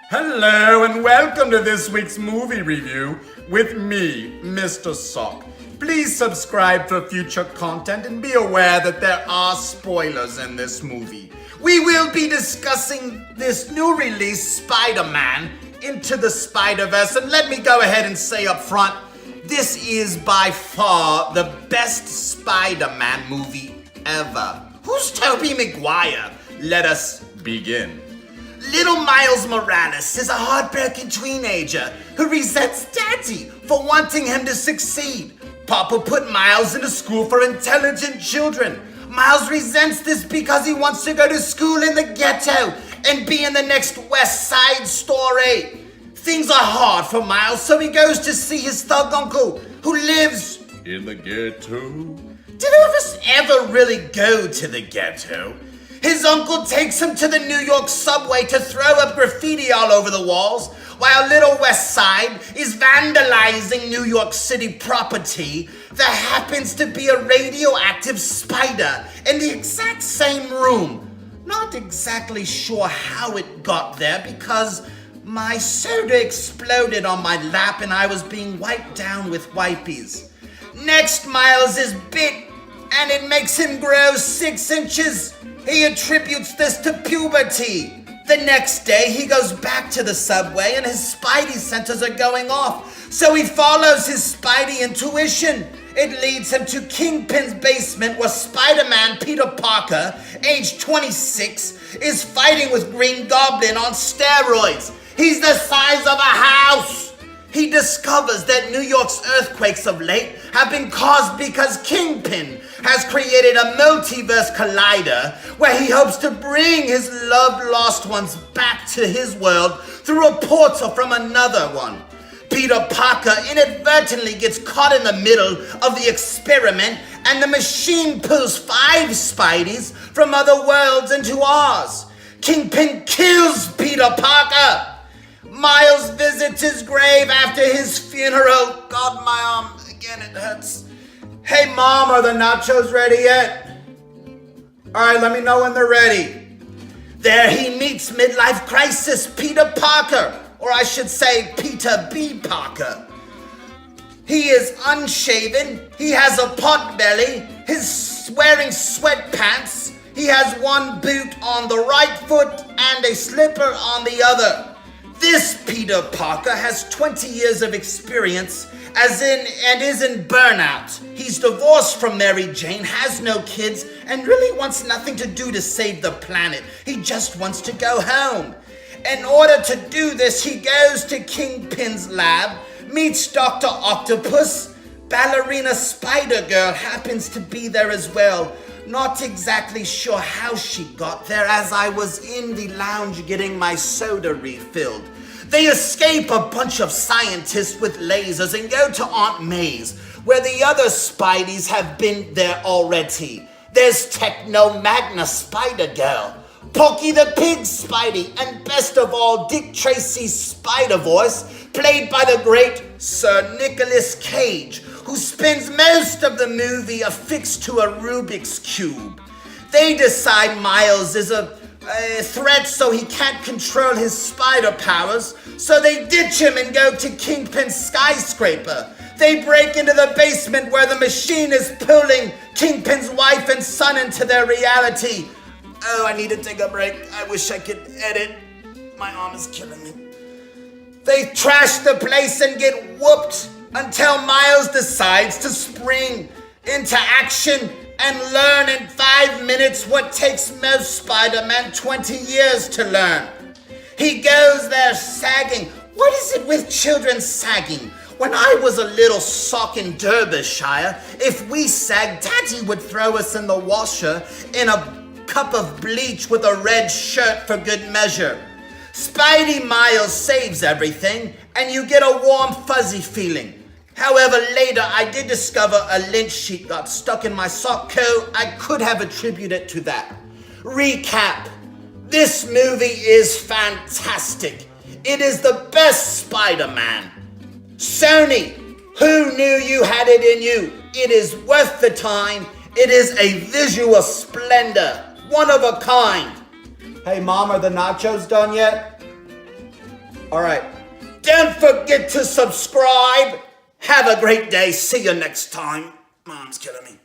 Hello and welcome to this week's movie review with me, Mr. Sock. Please subscribe for future content and be aware that there are spoilers in this movie. We will be discussing this new release, Spider-Man, Into the Spider-Verse, and let me go ahead and say up front, this is by far the best Spider-Man movie ever. Who's Tobey Maguire? Let us begin. Little Miles Morales is a heartbroken teenager who resents Daddy for wanting him to succeed. Papa put Miles into school for intelligent children. Miles resents this because he wants to go to school in the ghetto and be in the next West Side Story. Things are hard for Miles, so he goes to see his thug uncle who lives in the ghetto. Did any of us ever really go to the ghetto? His uncle takes him to the New York subway to throw up graffiti all over the walls, while Little West Side is vandalizing New York City property that happens to be a radioactive spider in the exact same room. Not exactly sure how it got there because my soda exploded on my lap and I was being wiped down with wipies. Next, Miles is bit and it makes him grow 6 inches. He attributes this to puberty. The next day, he goes back to the subway and his Spidey senses are going off. So he follows his Spidey intuition. It leads him to Kingpin's basement where Spider-Man Peter Parker, age 26, is fighting with Green Goblin on steroids. He's the size of a house. He discovers that New York's earthquakes of late have been caused because Kingpin has created a multiverse collider where he hopes to bring his loved lost ones back to his world through a portal from another one. Peter Parker inadvertently gets caught in the middle of the experiment and the machine pulls 5 Spideys from other worlds into ours. Kingpin kills Peter Parker. Miles visits his grave after his funeral. God, my arm, again it hurts. Hey Mom, are the nachos ready yet? Alright, let me know when they're ready. There he meets midlife crisis Peter Parker, or I should say Peter B. Parker. He is unshaven, he has a pot belly, he's wearing sweatpants, he has one boot on the right foot and a slipper on the other. This Peter Parker has 20 years of experience and is in burnout. He's divorced from Mary Jane, has no kids, and really wants nothing to do to save the planet. He just wants to go home. In order to do this, he goes to Kingpin's lab, meets Dr. Octopus. Ballerina Spider-Girl happens to be there as well. Not exactly sure how she got there as I was in the lounge getting my soda refilled. They escape a bunch of scientists with lasers and go to Aunt May's, where the other Spideys have been there already. There's Techno-Magna Spider-Girl, Porky the Pig Spidey, and best of all, Dick Tracy's Spider-Voice, played by the great Sir Nicolas Cage, who spends most of the movie affixed to a Rubik's Cube. They decide Miles is a threat so he can't control his spider powers, so they ditch him and go to Kingpin's skyscraper. They break into the basement where the machine is pulling Kingpin's wife and son into their reality. Oh, I need to take a break. I wish I could edit. My arm is killing me. They trash the place and get whooped until Miles decides to spring into action and learn in 5 minutes what takes most Spider-Man 20 years to learn. He goes there sagging. What is it with children sagging? When I was a little sock in Derbyshire, if we sagged, Daddy would throw us in the washer in a cup of bleach with a red shirt for good measure. Spidey Miles saves everything, and you get a warm, fuzzy feeling. However, later I did discover a lynch sheet got stuck in my sock coat. I could have attributed it to that. Recap. This movie is fantastic. It is the best Spider-Man. Sony, who knew you had it in you? It is worth the time. It is a visual splendor. One of a kind. Hey Mom, are the nachos done yet? All right. Don't forget to subscribe. Have a great day. See you next time. Mom's killing me.